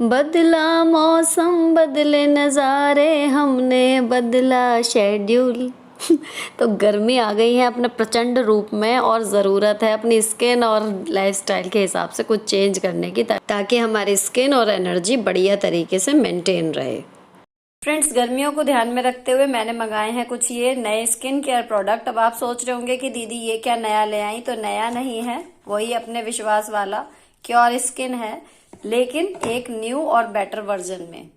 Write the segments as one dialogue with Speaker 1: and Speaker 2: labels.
Speaker 1: बदला मौसम बदले नज़ारे हमने बदला शेड्यूल। तो गर्मी आ गई है अपने प्रचंड रूप में और ज़रूरत है अपनी स्किन और लाइफस्टाइल के हिसाब से कुछ चेंज करने की ताकि हमारी स्किन और एनर्जी बढ़िया तरीके से मेंटेन रहे। फ्रेंड्स, गर्मियों को ध्यान में रखते हुए मैंने मंगाए हैं कुछ ये नए स्किन केयर प्रोडक्ट। अब आप सोच रहे होंगे कि दीदी ये क्या नया ले आई, तो नया नहीं है, वही अपने विश्वास वाला क्योर स्किन है, लेकिन एक न्यू और बेटर वर्जन में।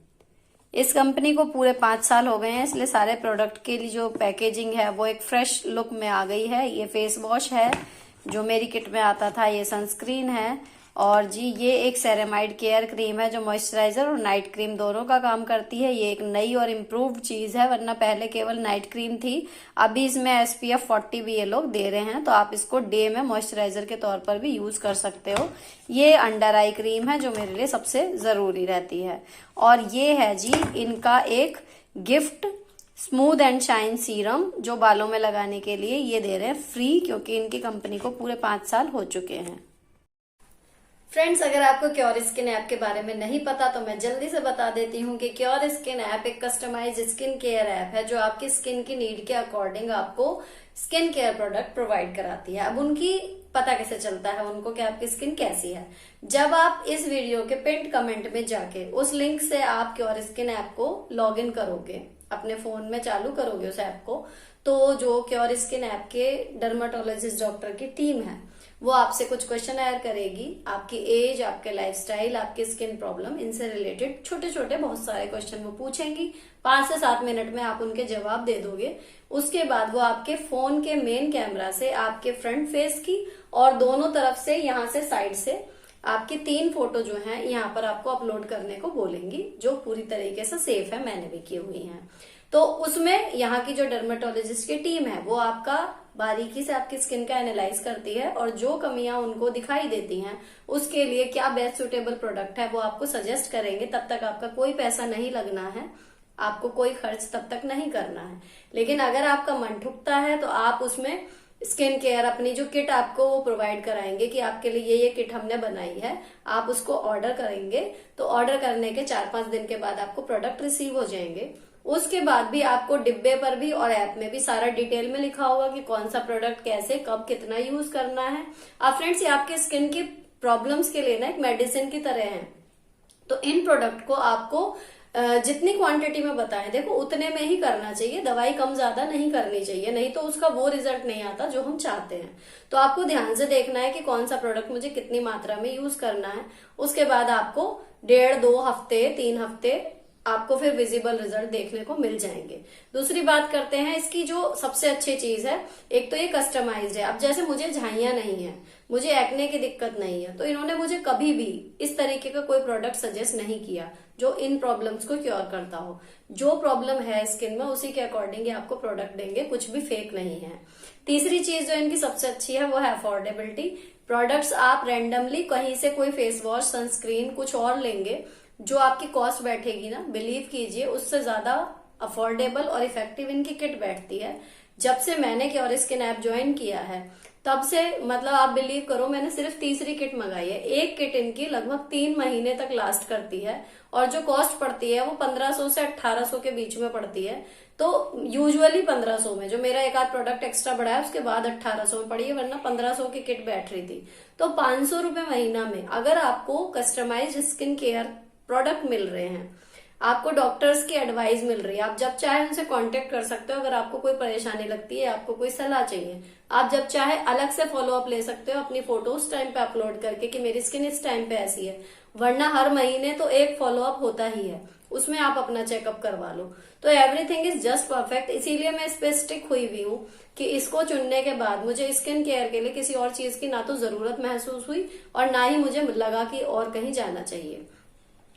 Speaker 1: इस कंपनी को पूरे 5 साल हो गए हैं, इसलिए सारे प्रोडक्ट के लिए जो पैकेजिंग है वो एक फ्रेश लुक में आ गई है। ये फेस वॉश है जो मेरी किट में आता था, ये सनस्क्रीन है, और जी ये एक सेरेमाइड केयर क्रीम है जो मॉइस्चराइजर और नाइट क्रीम दोनों का काम करती है। ये एक नई और इम्प्रूव्ड चीज है, वरना पहले केवल नाइट क्रीम थी। अभी इसमें SPF 40 भी ये लोग दे रहे हैं, तो आप इसको डे में मॉइस्चराइजर के तौर पर भी यूज कर सकते हो। ये अंडर आई क्रीम है जो मेरे लिए सबसे जरूरी रहती है। और ये है जी इनका एक gift smooth and shine serum जो बालों में लगाने के लिए ये दे रहे हैं फ्री, क्योंकि इनकी कंपनी को पूरे 5 साल हो चुके हैं। फ्रेंड्स, अगर आपको क्योर स्किन ऐप के बारे में नहीं पता तो मैं जल्दी से बता देती हूँ कि क्योर स्किन ऐप एक कस्टमाइज स्किन केयर ऐप है जो आपकी स्किन की नीड के अकॉर्डिंग आपको स्किन केयर प्रोडक्ट प्रोवाइड कराती है। अब उनकी पता कैसे चलता है उनको कि आपकी स्किन कैसी है? जब आप इस वीडियो के पिंड कमेंट में जाके उस लिंक से आप क्योर स्किन ऐप को लॉग इन करोगे, अपने फोन में चालू करोगे उस ऐप को, तो जो क्योर स्किन ऐप के डर्माटोलॉजिस्ट डॉक्टर की टीम है वो आपसे कुछ क्वेश्चन एयर करेगी। आपकी एज, आपके लाइफस्टाइल, आपकी स्किन प्रॉब्लम, इनसे रिलेटेड छोटे छोटे बहुत सारे क्वेश्चन वो पूछेंगी। 5 से 7 मिनट में आप उनके जवाब दे दोगे। उसके बाद वो आपके फोन के मेन कैमरा से आपके फ्रंट फेस की और दोनों तरफ से, यहाँ से साइड से आपकी 3 फोटो जो हैं यहाँ पर आपको अपलोड करने को बोलेंगी, जो पूरी तरीके से सेफ है, मैंने भी की हुई हैं। तो उसमें यहाँ की जो डर्मेटोलॉजिस्ट की टीम है वो आपका बारीकी से आपकी स्किन का एनालाइज करती है और जो कमियां उनको दिखाई देती हैं उसके लिए क्या बेस्ट सुटेबल प्रोडक्ट है वो आपको सजेस्ट करेंगे। तब तक आपका कोई पैसा नहीं लगना है, आपको कोई खर्च तब तक नहीं करना है। लेकिन अगर आपका मन ठुकता है तो आप उसमें स्किन केयर अपनी जो किट आपको वो प्रोवाइड कराएंगे कि आपके लिए ये किट हमने बनाई है, आप उसको ऑर्डर करेंगे तो ऑर्डर करने के 4-5 दिन के बाद आपको प्रोडक्ट रिसीव हो जाएंगे। उसके बाद भी आपको डिब्बे पर भी और ऐप में भी सारा डिटेल में लिखा होगा कि कौन सा प्रोडक्ट कैसे कब कितना यूज करना है। अब फ्रेंड्स, ये आपके स्किन की प्रॉब्लम्स के लिए ना एक मेडिसिन की तरह है। तो इन प्रोडक्ट को आपको जितनी क्वांटिटी में बताएं, देखो उतने में ही करना चाहिए, दवाई कम ज्यादा नहीं करनी चाहिए, नहीं तो उसका वो रिजल्ट नहीं आता जो हम चाहते हैं। तो आपको ध्यान से देखना है कि कौन सा प्रोडक्ट मुझे कितनी मात्रा में यूज करना है। उसके बाद आपको 1.5-2 हफ्ते 3 हफ्ते आपको फिर विजिबल रिजल्ट देखने को मिल जाएंगे। दूसरी बात करते हैं इसकी जो सबसे अच्छी चीज है, एक तो ये कस्टमाइज्ड है। अब जैसे मुझे झाइयां नहीं है, मुझे एक्ने की दिक्कत नहीं है, तो इन्होंने मुझे कभी भी इस तरीके का कोई प्रोडक्ट सजेस्ट नहीं किया जो इन प्रॉब्लम्स को क्योर करता हो। जो प्रॉब्लम है स्किन में उसी के अकॉर्डिंग ये आपको प्रोडक्ट देंगे, कुछ भी फेक नहीं है। तीसरी चीज जो इनकी सबसे अच्छी है वो है अफोर्डेबिलिटी। प्रोडक्ट्स आप रैंडमली कहीं से कोई फेस वॉश, सनस्क्रीन, कुछ और लेंगे, जो आपकी कॉस्ट बैठेगी ना, बिलीव कीजिए उससे ज्यादा अफोर्डेबल और इफेक्टिव इनकी किट बैठती है। जब से मैंने क्योर स्किन ऐप ज्वाइन किया है तब से, मतलब आप बिलीव करो, मैंने सिर्फ तीसरी किट मंगाई है। एक किट इनकी लगभग 3 महीने तक लास्ट करती है और जो कॉस्ट पड़ती है वो 1500 से 1800 के बीच में पड़ती है। तो यूजुअली 1500 में, जो मेरा एक आध प्रोडक्ट एक्स्ट्रा बढ़ा है उसके बाद 1800 में पड़ी है, वरना 1500 की किट बैठ रही थी। तो 500 रुपए महीना में अगर आपको कस्टमाइज स्किन केयर प्रोडक्ट मिल रहे हैं, आपको डॉक्टर्स की एडवाइस मिल रही है, आप जब चाहे उनसे कांटेक्ट कर सकते हो। अगर आपको कोई परेशानी लगती है, आपको कोई सलाह चाहिए, आप जब चाहे अलग से फॉलो अप ले सकते हो अपनी फोटो उस टाइम पे अपलोड करके कि मेरी स्किन इस टाइम पे ऐसी है। वरना हर महीने तो एक फॉलो अप होता ही है, उसमें आप अपना चेकअप करवा लो। तो एवरीथिंग इज जस्ट परफेक्ट। इसीलिए मैं इस पे स्टिक हुई हुई हूँ कि इसको चुनने के बाद मुझे स्किन केयर के लिए किसी और चीज की ना तो जरूरत महसूस हुई और ना ही मुझे लगा कि और कहीं जाना चाहिए।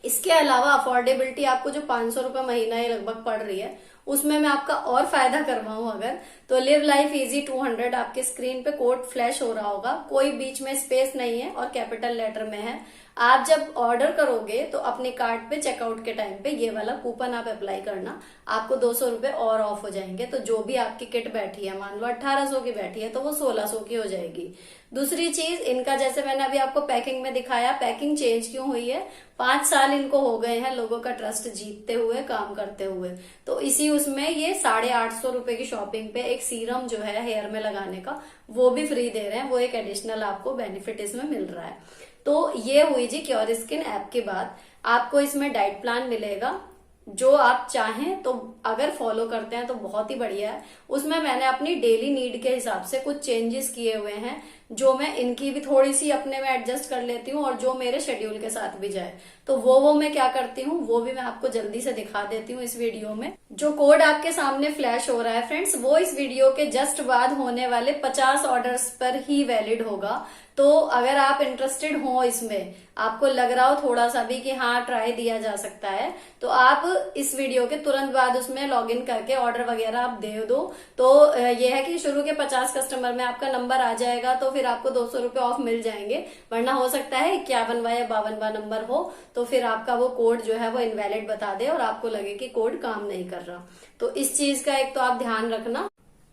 Speaker 1: इसके अलावा अफोर्डेबिलिटी आपको जो 500 रुपए महीना ये लगभग पड़ रही है, उसमें मैं आपका और फायदा करवाऊं अगर, तो लिव लाइफ इजी 200 आपके स्क्रीन पे कोड फ्लैश हो रहा होगा, कोई बीच में स्पेस नहीं है और कैपिटल लेटर में है। आप जब ऑर्डर करोगे तो अपने कार्ट पे चेकआउट के टाइम पे ये वाला कूपन आप अप्लाई करना, आपको 200 रुपए और ऑफ हो जाएंगे। तो जो भी आपकी किट बैठी है, मान लो 1800 की बैठी है तो वो 1600 की हो जाएगी। दूसरी चीज, इनका जैसे मैंने अभी आपको पैकिंग में दिखाया, पैकिंग चेंज क्यों हुई है, 5 साल इनको हो गए हैं लोगों का ट्रस्ट जीतते हुए, काम करते हुए। तो इसी उसमें ये 850 रुपए की शॉपिंग पे एक सीरम जो है हेयर में लगाने का, वो भी फ्री दे रहे हैं। वो एक एडिशनल आपको बेनिफिट इसमें मिल रहा है। तो ये हुई जी क्योर स्किन ऐप के बाद। आपको इसमें डाइट प्लान मिलेगा, जो आप चाहें तो अगर फॉलो करते हैं तो बहुत ही बढ़िया है। उसमें मैंने अपनी डेली नीड के हिसाब से कुछ चेंजेस किए हुए हैं, जो मैं इनकी भी थोड़ी सी अपने में एडजस्ट कर लेती हूँ और जो मेरे शेड्यूल के साथ भी जाए। तो वो मैं क्या करती हूँ वो भी मैं आपको जल्दी से दिखा देती हूँ इस वीडियो में। जो कोड आपके सामने फ्लैश हो रहा है फ्रेंड्स, वो इस वीडियो के जस्ट बाद होने वाले 50 ऑर्डर्स पर ही वैलिड होगा। तो अगर आप इंटरेस्टेड हो इसमें, आपको लग रहा हो थोड़ा सा भी कि हाँ ट्राई दिया जा सकता है, तो आप इस वीडियो के तुरंत बाद उसमें लॉगिन करके ऑर्डर वगैरह आप दे दो। तो ये है कि शुरू के 50 कस्टमर में आपका नंबर आ जाएगा तो फिर आपको 200 रुपए ऑफ मिल जाएंगे। वरना हो सकता है 51वां या 52वां नंबर हो तो फिर आपका वो कोड जो है वो इनवैलिड बता दे और आपको लगे कि कोड काम नहीं कर रहा। तो इस चीज का एक तो आप ध्यान रखना।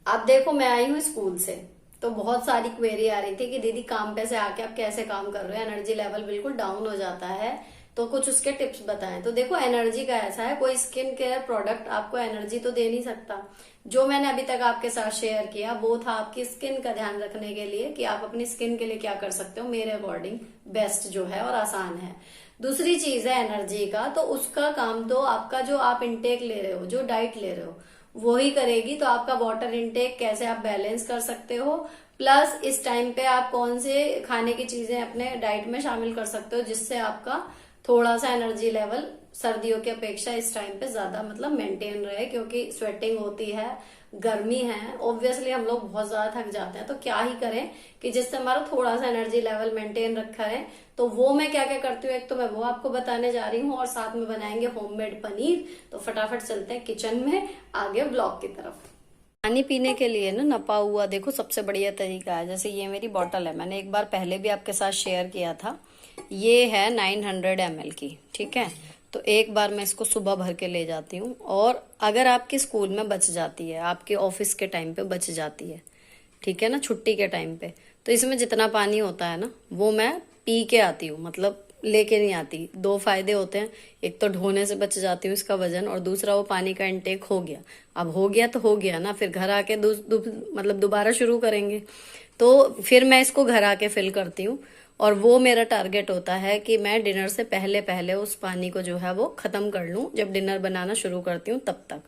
Speaker 1: अब देखो, मैं आई हूँ स्कूल से, तो बहुत सारी क्वेरी आ रही थी कि दीदी काम पे से आके आप कैसे काम कर रहे हो, एनर्जी लेवल बिल्कुल डाउन हो जाता है, तो कुछ उसके टिप्स बताएं। तो देखो, एनर्जी का ऐसा है, कोई स्किन केयर प्रोडक्ट आपको एनर्जी तो दे नहीं सकता। जो मैंने अभी तक आपके साथ शेयर किया वो था आपकी स्किन का ध्यान रखने के लिए कि आप अपनी स्किन के लिए क्या कर सकते हो, मेरे अकॉर्डिंग बेस्ट जो है और आसान है। दूसरी चीज है एनर्जी का, तो उसका काम तो आपका जो आप इंटेक ले रहे हो, जो डाइट ले रहे हो वो ही करेगी। तो आपका वाटर इंटेक कैसे आप बैलेंस कर सकते हो, प्लस इस टाइम पे आप कौन से खाने की चीजें अपने डाइट में शामिल कर सकते हो जिससे आपका थोड़ा सा एनर्जी लेवल सर्दियों की अपेक्षा इस टाइम पे ज्यादा मतलब मेंटेन रहे। क्योंकि स्वेटिंग होती है, गर्मी है, ऑब्वियसली हम लोग बहुत ज्यादा थक जाते हैं। तो क्या ही करें कि जिससे हमारा थोड़ा सा एनर्जी लेवल मेंटेन रखा है। तो वो मैं क्या क्या करती हूँ, एक तो मैं वो आपको बताने जा रही हूँ और साथ में बनाएंगे होममेड पनीर। तो फटाफट चलते हैं किचन में आगे ब्लॉग की तरफ। पानी पीने के लिए ना नपा हुआ देखो सबसे बढ़िया तरीका है। जैसे ये मेरी बॉटल है, मैंने एक बार पहले भी आपके साथ शेयर किया था, ये है 900 ml की, ठीक है। तो एक बार मैं इसको सुबह भर के ले जाती हूँ, और अगर आपके स्कूल में बच जाती है, आपके ऑफिस के टाइम पे बच जाती है, ठीक है ना, छुट्टी के टाइम पे, तो इसमें जितना पानी होता है ना वो मैं पी के आती हूँ, मतलब लेके नहीं आती। 2 फायदे होते हैं, एक तो ढोने से बच जाती हूँ इसका वजन, और दूसरा वो पानी का इंटेक हो गया। अब हो गया तो हो गया ना, फिर घर आके मतलब दोबारा शुरू करेंगे। तो फिर मैं इसको घर आके फिल करती हूँ, और वो मेरा टारगेट होता है कि मैं डिनर से पहले पहले उस पानी को जो है वो खत्म कर लूं। जब डिनर बनाना शुरू करती हूँ तब तक।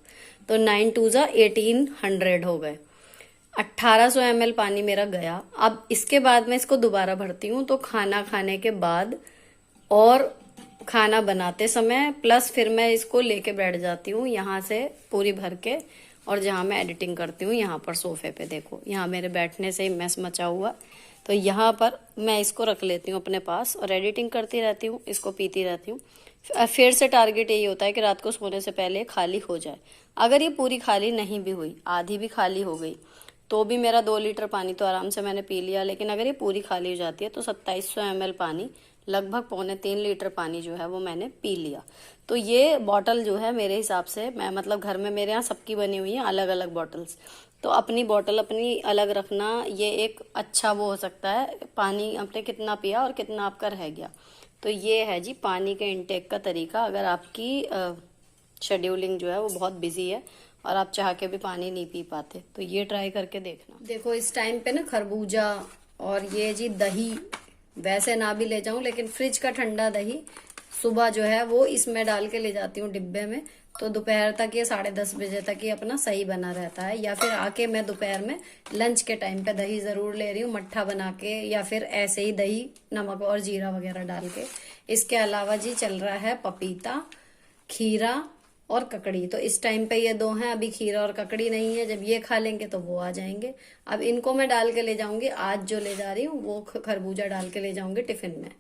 Speaker 1: तो 9 2 1800 हो गए, 1800 ml पानी मेरा गया। अब इसके बाद मैं इसको दोबारा भरती हूँ, तो खाना खाने के बाद और खाना बनाते समय, प्लस फिर मैं इसको लेके बैठ जाती हूँ यहाँ से पूरी भर के, और जहाँ मैं एडिटिंग करती हूँ यहाँ पर सोफे पे देखो, यहाँ मेरे बैठने से ही मैस मचा हुआ, तो यहाँ पर मैं इसको रख लेती हूँ अपने पास और एडिटिंग करती रहती हूँ, इसको पीती रहती हूँ। फिर से टारगेट यही होता है कि रात को सोने से पहले खाली हो जाए। अगर ये पूरी खाली नहीं भी हुई, आधी भी खाली हो गई, तो भी मेरा 2 लीटर पानी तो आराम से मैंने पी लिया। लेकिन अगर ये पूरी खाली हो जाती है तो 2700 ml पानी, लगभग 2.25 लीटर पानी जो है वो मैंने पी लिया। तो ये बॉटल जो है मेरे हिसाब से, मैं मतलब घर में मेरे यहाँ सबकी बनी हुई है अलग अलग बॉटल्स, तो अपनी बॉटल अपनी अलग रखना ये एक अच्छा वो हो सकता है, पानी आपने कितना पिया और कितना आपका रह गया। तो ये है जी पानी के इंटेक का तरीका। अगर आपकी शेड्यूलिंग जो है वो बहुत बिजी है और आप चाह के भी पानी नहीं पी पाते, तो ये ट्राई करके देखना। देखो इस टाइम पे ना खरबूजा और ये जी दही, वैसे ना भी ले जाऊं लेकिन फ्रिज का ठंडा दही सुबह जो है वो इसमें डाल के ले जाती हूँ डिब्बे में। तो दोपहर तक ये 10:30 बजे तक ये अपना सही बना रहता है। या फिर आके मैं दोपहर में लंच के टाइम पे दही जरूर ले रही हूँ, मट्ठा बना के, या फिर ऐसे ही दही नमक और जीरा वगैरह डाल के। इसके अलावा जी चल रहा है पपीता, खीरा और ककड़ी। तो इस टाइम पे ये 2 हैं, अभी खीरा और ककड़ी नहीं है, जब ये खा लेंगे तो वो आ जाएंगे। अब इनको मैं डाल के ले जाऊंगी, आज जो ले जा रही हूँ वो खरबूजा डाल के ले जाऊंगी टिफिन में।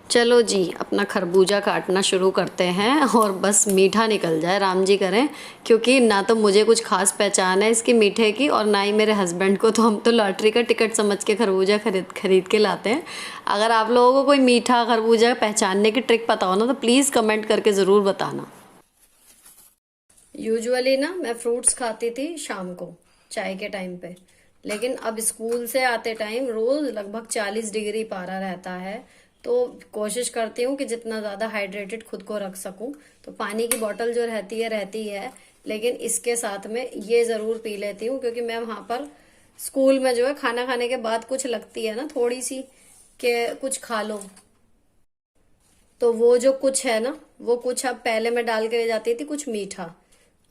Speaker 1: चलो जी, अपना खरबूजा काटना शुरू करते हैं और बस मीठा निकल जाए, राम जी करें। क्योंकि ना तो मुझे कुछ खास पहचान है इसकी मीठे की और ना ही मेरे हस्बैंड को, तो हम तो लॉटरी का टिकट समझ के खरबूजा खरीद के लाते हैं। अगर आप लोगों को कोई मीठा खरबूजा पहचानने की ट्रिक पता हो ना, तो प्लीज़ कमेंट करके ज़रूर बताना। यूजुअली ना मैं फ्रूट्स खाती थी शाम को चाय के टाइम पे, लेकिन अब स्कूल से आते टाइम रोज लगभग 40 डिग्री पारा रहता है, तो कोशिश करती हूँ कि जितना ज़्यादा हाइड्रेटेड खुद को रख सकूं। तो पानी की बोतल जो रहती है, लेकिन इसके साथ में ये ज़रूर पी लेती हूँ, क्योंकि मैं वहाँ पर स्कूल में जो है खाना खाने के बाद कुछ लगती है ना थोड़ी सी कि कुछ खा लो, तो वो जो कुछ है ना, वो कुछ अब पहले मैं डाल के ले जाती थी कुछ मीठा,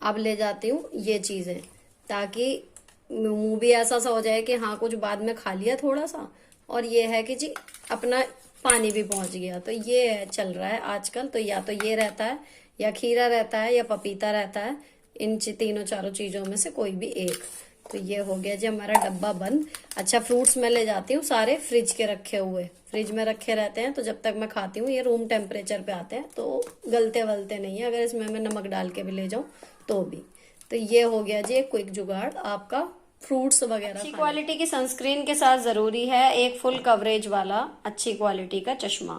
Speaker 1: अब ले जाती हूँ ये चीज़ें, ताकि मुंह भी ऐसा सा हो जाए कि हाँ कुछ बाद में खा लिया थोड़ा सा, और ये है कि जी अपना पानी भी पहुंच गया। तो ये चल रहा है आजकल, तो या तो ये रहता है या खीरा रहता है या पपीता रहता है, इन तीनों चारों चीज़ों में से कोई भी एक। तो ये हो गया जी हमारा डब्बा बंद। अच्छा, फ्रूट्स मैं ले जाती हूँ सारे फ्रिज के रखे हुए, फ्रिज में रखे रहते हैं, तो जब तक मैं खाती हूँ ये रूम टेम्परेचर पे आते हैं, तो गलते वलते नहीं है अगर इसमें मैं नमक डाल के भी ले जाऊँ तो भी। तो ये हो गया जी एक क्विक जुगाड़ आपका फ्रूट्स वगैरह। अच्छी क्वालिटी की सनस्क्रीन के साथ ज़रूरी है एक फुल कवरेज वाला अच्छी क्वालिटी का चश्मा,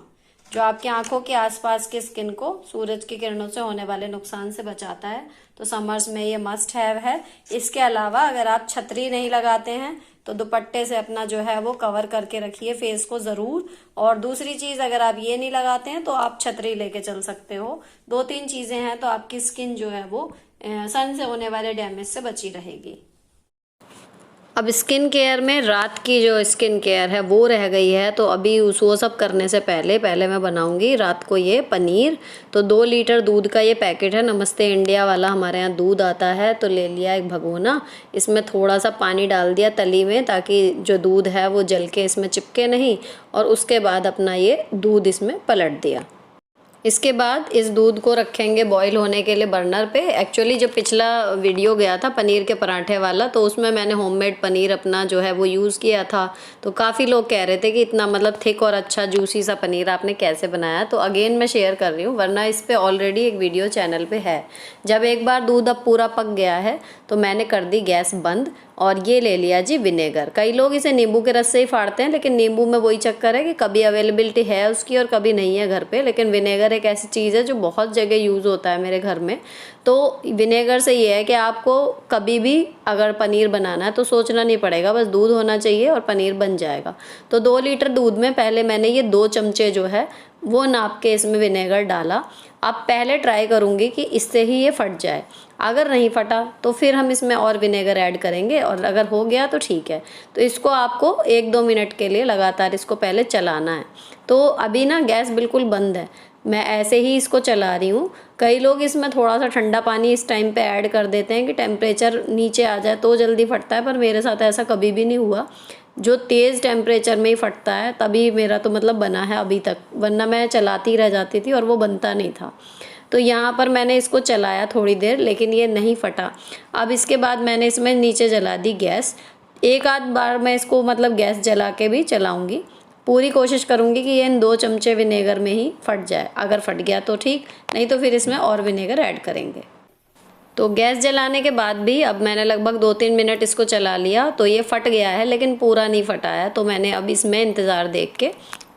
Speaker 1: जो आपकी आंखों के आसपास के स्किन को सूरज की किरणों से होने वाले नुकसान से बचाता है। तो समर्स में ये मस्ट हैव है। इसके अलावा अगर आप छतरी नहीं लगाते हैं तो दुपट्टे से अपना जो है वो कवर करके रखिए फेस को ज़रूर। और दूसरी चीज़, अगर आप ये नहीं लगाते हैं तो आप छतरी लेके चल सकते हो। 2-3 चीज़ें हैं तो आपकी स्किन जो है वो सन से होने वाले डैमेज से बची रहेगी। अब स्किन केयर में रात की जो स्किन केयर है वो रह गई है, तो अभी वो सब करने से पहले मैं बनाऊंगी रात को ये पनीर। तो 2 लीटर दूध का ये पैकेट है, नमस्ते इंडिया वाला हमारे यहाँ दूध आता है। तो ले लिया एक भगोना, इसमें थोड़ा सा पानी डाल दिया तली में, ताकि जो दूध है वो जल के इसमें चिपके नहीं। और उसके बाद अपना ये दूध इसमें पलट दिया। इसके बाद इस दूध को रखेंगे बॉईल होने के लिए बर्नर पे। एक्चुअली जो पिछला वीडियो गया था पनीर के पराठे वाला, तो उसमें मैंने होममेड पनीर अपना जो है वो यूज़ किया था। तो काफ़ी लोग कह रहे थे कि इतना मतलब थिक और अच्छा जूसी सा पनीर आपने कैसे बनाया। तो अगेन मैं शेयर कर रही हूँ, वरना इस पर ऑलरेडी एक वीडियो चैनल पे है। जब एक बार दूध अब पूरा पक गया है तो मैंने कर दी गैस बंद और ये ले लिया जी विनेगर। कई लोग इसे नींबू के रस से ही फाड़ते हैं, लेकिन नींबू में वही चक्कर है कि कभी अवेलेबिलिटी है उसकी और कभी नहीं है घर पे। लेकिन विनेगर एक ऐसी चीज़ है जो बहुत जगह यूज़ होता है मेरे घर में। तो विनेगर से ये है कि आपको कभी भी अगर पनीर बनाना है तो सोचना नहीं पड़ेगा, बस दूध होना चाहिए और पनीर बन जाएगा। तो 2 लीटर दूध में पहले मैंने ये 2 चमचे जो है वो नाप के इसमें विनेगर डाला। अब पहले ट्राई करूँगी कि इससे ही ये फट जाए, अगर नहीं फटा तो फिर हम इसमें और विनेगर ऐड करेंगे, और अगर हो गया तो ठीक है। तो इसको आपको 1-2 मिनट के लिए लगातार इसको पहले चलाना है। तो अभी ना गैस बिल्कुल बंद है, मैं ऐसे ही इसको चला रही हूँ। कई लोग इसमें थोड़ा सा ठंडा पानी इस टाइम पे ऐड कर देते हैं कि टेम्परेचर नीचे आ जाए तो जल्दी फटता है, पर मेरे साथ ऐसा कभी भी नहीं हुआ। जो तेज़ टेम्परेचर में ही फटता है तभी मेरा तो मतलब बना है अभी तक, वरना मैं चलाती रह जाती थी और वो बनता नहीं था। तो यहाँ पर मैंने इसको चलाया थोड़ी देर, लेकिन ये नहीं फटा। अब इसके बाद मैंने इसमें नीचे जला दी गैस। एक आध बार मैं इसको मतलब गैस जला के भी चलाऊँगी। पूरी कोशिश करूँगी कि ये इन 2 चमचे विनेगर में ही फट जाए। अगर फट गया तो ठीक, नहीं तो फिर इसमें और विनेगर ऐड करेंगे। तो गैस जलाने के बाद भी अब मैंने लगभग 2-3 मिनट इसको चला लिया, तो ये फट गया है लेकिन पूरा नहीं फटा है। तो मैंने अब इसमें इंतज़ार देख के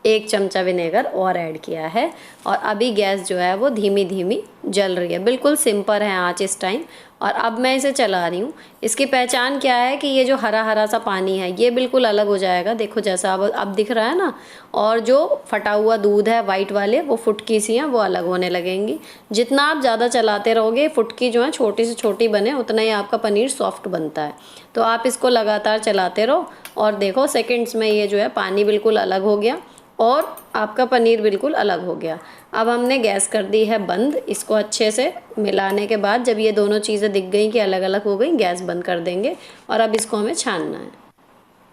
Speaker 1: 1 चमचा विनेगर और ऐड किया है, और अभी गैस जो है वो धीमी धीमी जल रही है, बिल्कुल सिंपल है आँच इस टाइम। और अब मैं इसे चला रही हूँ। इसकी पहचान क्या है कि ये जो हरा हरा सा पानी है ये बिल्कुल अलग हो जाएगा, देखो जैसा अब दिख रहा है ना। और जो फटा हुआ दूध है वाइट वाले, वो फुटकी सी हैं, वो अलग होने लगेंगी। जितना आप ज़्यादा चलाते रहोगे फुटकी जो है छोटी से छोटी बने, उतना ही आपका पनीर सॉफ्ट बनता है। तो आप इसको लगातार चलाते रहो और देखो सेकेंड्स में ये जो है पानी बिल्कुल अलग हो गया और आपका पनीर बिल्कुल अलग हो गया। अब हमने गैस कर दी है बंद। इसको अच्छे से मिलाने के बाद जब ये दोनों चीज़ें दिख गई कि अलग अलग हो गई, गैस बंद कर देंगे। और अब इसको हमें छानना है।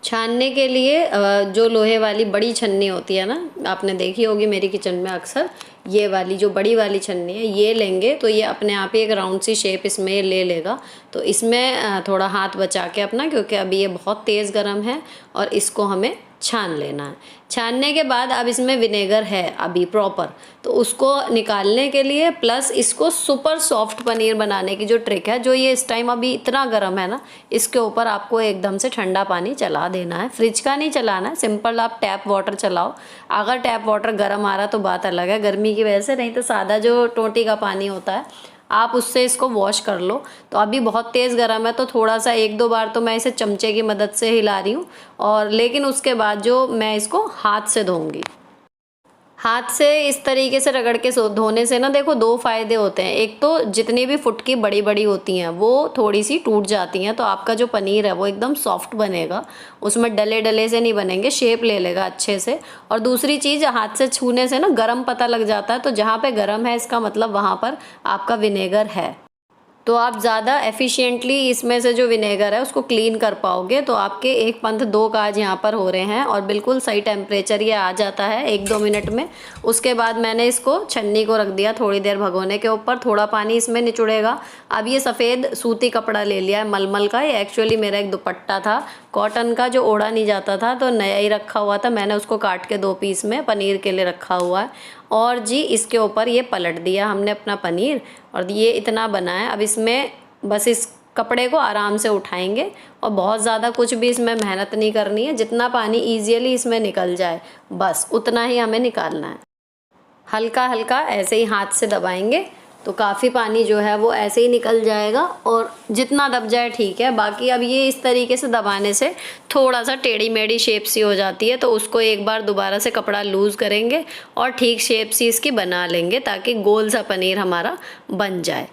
Speaker 1: छानने के लिए जो लोहे वाली बड़ी छन्नी होती है ना, आपने देखी होगी मेरी किचन में अक्सर, ये वाली जो बड़ी वाली छन्नी है ये लेंगे तो ये अपने आप ही एक राउंड सी शेप इसमें ये ले लेगा। तो इसमें थोड़ा हाथ बचा के अपना, क्योंकि अभी ये बहुत तेज़ गर्म है और इसको हमें छान लेना है। छानने के बाद अब इसमें विनेगर है अभी प्रॉपर, तो उसको निकालने के लिए प्लस इसको सुपर सॉफ्ट पनीर बनाने की जो ट्रिक है, जो ये इस टाइम अभी इतना गर्म है ना, इसके ऊपर आपको एकदम से ठंडा पानी चला देना है। फ्रिज का नहीं चलाना है, सिंपल आप टैप वाटर चलाओ। अगर टैप वाटर गर्म आ रहा तो बात अलग है गर्मी की वजह से, नहीं तो सादा जो टोंटी का पानी होता है आप उससे इसको वॉश कर लो। तो अभी बहुत तेज़ गर्म है तो थोड़ा सा 1-2 बार तो मैं इसे चमचे की मदद से हिला रही हूँ, और लेकिन उसके बाद जो मैं इसको हाथ से धोऊंगी। हाथ से इस तरीके से रगड़ के धोने से ना देखो 2 फ़ायदे होते हैं। एक तो जितनी भी फुटकी बड़ी बड़ी होती हैं वो थोड़ी सी टूट जाती हैं, तो आपका जो पनीर है वो एकदम सॉफ्ट बनेगा, उसमें डले डले से नहीं बनेंगे, शेप ले लेगा अच्छे से। और दूसरी चीज़, हाथ से छूने से ना गरम पता लग जाता है, तो जहाँ पे गरम है इसका मतलब वहाँ पर आपका विनेगर है, तो आप ज़्यादा एफिशिएंटली इसमें से जो विनेगर है उसको क्लीन कर पाओगे। तो आपके 1 पंथ 2 काज यहाँ पर हो रहे हैं और बिल्कुल सही टेम्परेचर ये आ जाता है 1-2 मिनट में। उसके बाद मैंने इसको छन्नी को रख दिया थोड़ी देर भगोने के ऊपर, थोड़ा पानी इसमें निचुड़ेगा। अब ये सफ़ेद सूती कपड़ा ले लिया है मलमल का, ये एक्चुअली मेरा एक दुपट्टा था कॉटन का जो ओढ़ा नहीं जाता था, तो नया ही रखा हुआ था, मैंने उसको काट के 2 पीस में पनीर के लिए रखा हुआ है। और जी इसके ऊपर ये पलट दिया हमने अपना पनीर, और ये इतना बना है। अब इसमें बस इस कपड़े को आराम से उठाएंगे और बहुत ज़्यादा कुछ भी इसमें मेहनत नहीं करनी है, जितना पानी ईजियली इसमें निकल जाए बस उतना ही हमें निकालना है। हल्का हल्का ऐसे ही हाथ से दबाएंगे तो काफ़ी पानी जो है वो ऐसे ही निकल जाएगा, और जितना दब जाए ठीक है। बाकी अब ये इस तरीके से दबाने से थोड़ा सा टेढ़ी मेढ़ी शेप सी हो जाती है, तो उसको एक बार दोबारा से कपड़ा लूज़ करेंगे और ठीक शेप सी इसकी बना लेंगे ताकि गोल सा पनीर हमारा बन जाए।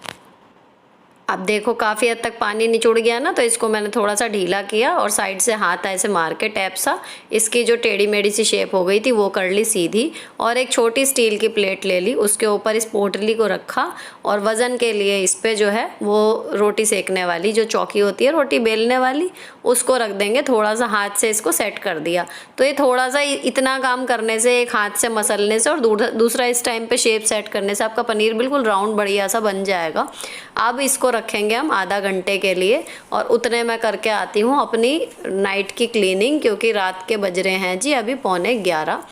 Speaker 1: अब देखो काफ़ी हद तक पानी निचुड़ गया ना, तो इसको मैंने थोड़ा सा ढीला किया और साइड से हाथ ऐसे मार के टैप सा इसकी जो टेढ़ी मेढ़ी सी शेप हो गई थी वो कर ली सीधी। और एक छोटी स्टील की प्लेट ले ली, उसके ऊपर इस पोटली को रखा और वज़न के लिए इस पे जो है वो रोटी सेकने वाली जो चौकी होती है रोटी बेलने वाली, उसको रख देंगे। थोड़ा सा हाथ से इसको सेट कर दिया, तो ये थोड़ा सा इतना काम करने से, एक हाथ से मसलने से और दूसरा इस टाइम पे शेप सेट करने से आपका पनीर बिल्कुल राउंड बढ़िया सा बन जाएगा। अब इसको रखेंगे हम आधा घंटे के लिए, और उतने मैं करके आती हूँ अपनी नाइट की क्लीनिंग, क्योंकि रात के बज रहे हैं जी अभी 11:15।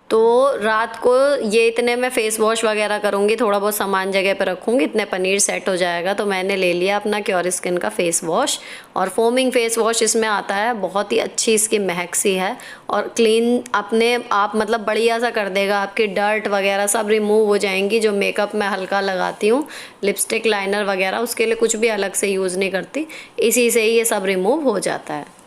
Speaker 1: तो रात को ये इतने में फेस वॉश वगैरह करूँगी, थोड़ा बहुत सामान जगह पर रखूँगी, इतने पनीर सेट हो जाएगा। तो मैंने ले लिया अपना क्योर स्किन का फेस वॉश, और फोमिंग फेस वॉश इसमें आता है, बहुत ही अच्छी इसकी महक सी है और क्लीन अपने आप मतलब बढ़िया सा कर देगा, आपकी डर्ट वगैरह सब रिमूव हो जाएंगी। जो मेकअप में हल्का लगाती हूँ, लिपस्टिक लाइनर वगैरह, उसके लिए कुछ भी अलग से यूज़ नहीं करती, इसी से ही ये सब रिमूव हो जाता है।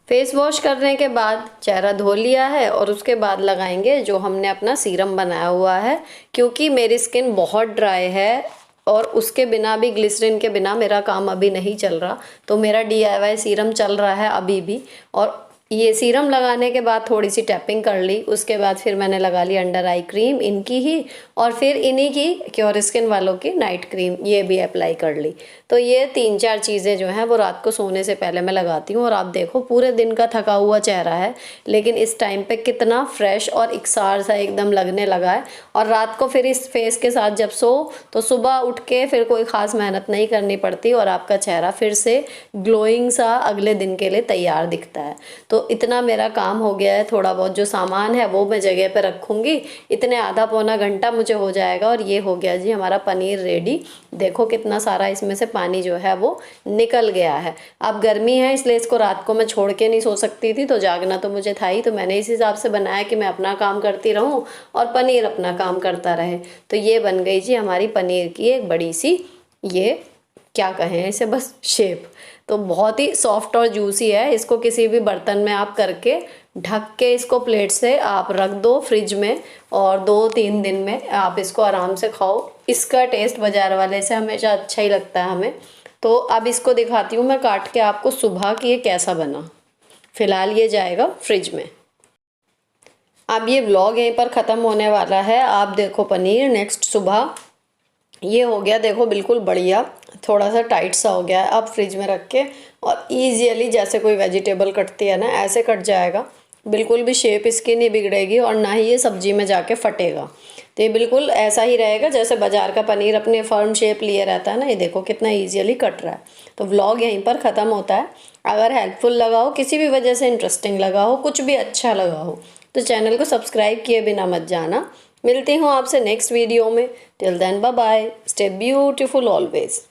Speaker 1: फेस वॉश करने के बाद चेहरा धो लिया है और उसके बाद लगाएंगे जो हमने अपना सीरम बनाया हुआ है, क्योंकि मेरी स्किन बहुत ड्राई है और उसके बिना भी, ग्लिसरीन के बिना मेरा काम अभी नहीं चल रहा। तो मेरा DIY सीरम चल रहा है अभी भी, और ये सीरम लगाने के बाद थोड़ी सी टैपिंग कर ली, उसके बाद फिर मैंने लगा ली अंडर आई क्रीम इनकी ही, और फिर इन्हीं की क्योर स्किन वालों की नाइट क्रीम ये भी अप्लाई कर ली। तो ये 3-4 चीज़ें जो हैं वो रात को सोने से पहले मैं लगाती हूँ। और आप देखो पूरे दिन का थका हुआ चेहरा है, लेकिन इस टाइम पे कितना फ्रेश और इकसार सा एकदम लगने लगा है। और रात को फिर इस फेस के साथ जब सो तो सुबह उठ के फिर कोई ख़ास मेहनत नहीं करनी पड़ती और आपका चेहरा फिर से ग्लोइंग सा अगले दिन के लिए तैयार दिखता है। तो इतना मेरा काम हो गया है, थोड़ा बहुत जो सामान है वो मैं जगह पे रखूँगी, इतने आधा पौना घंटा मुझे हो जाएगा और ये हो गया जी हमारा पनीर रेडी। देखो कितना सारा इसमें से पानी जो है वो निकल गया है। अब गर्मी है इसलिए इसको रात को मैं छोड़ के नहीं सो सकती थी, तो जागना तो मुझे था ही, तो मैंने इस हिसाब से बनाया कि मैं अपना काम करती रहूं और पनीर अपना काम करता रहे। तो ये बन गई जी हमारी पनीर की एक बड़ी सी, ये क्या कहें इसे, बस शेप। तो बहुत ही सॉफ्ट और जूसी है। इसको किसी भी बर्तन में आप करके ढक के इसको प्लेट से आप रख दो फ्रिज में, और 2-3 दिन में आप इसको आराम से खाओ। इसका टेस्ट बाज़ार वाले से हमेशा अच्छा ही लगता है हमें। तो अब इसको दिखाती हूँ मैं काट के आपको सुबह कि ये कैसा बना। फ़िलहाल ये जाएगा फ्रिज में। अब ये व्लॉग यहीं पर ख़त्म होने वाला है। आप देखो पनीर नेक्स्ट सुबह ये हो गया, देखो बिल्कुल बढ़िया, थोड़ा सा टाइट सा हो गया है। अब फ्रिज में रख के और ईजीली जैसे कोई वेजिटेबल कटती है ना, ऐसे कट जाएगा। बिल्कुल भी शेप इसकी नहीं बिगड़ेगी और ना ही ये सब्जी में जाके फटेगा। तो ये बिल्कुल ऐसा ही रहेगा जैसे बाजार का पनीर अपने फर्म शेप लिए रहता है ना। ये देखो कितना ईजिली कट रहा है। तो व्लॉग यहीं पर ख़त्म होता है। अगर हेल्पफुल लगा हो, किसी भी वजह से इंटरेस्टिंग लगा हो, कुछ भी अच्छा लगा हो, तो चैनल को सब्सक्राइब किए बिना मत जाना। मिलती हूँ आपसे नेक्स्ट वीडियो में। Till then bye bye, stay beautiful always.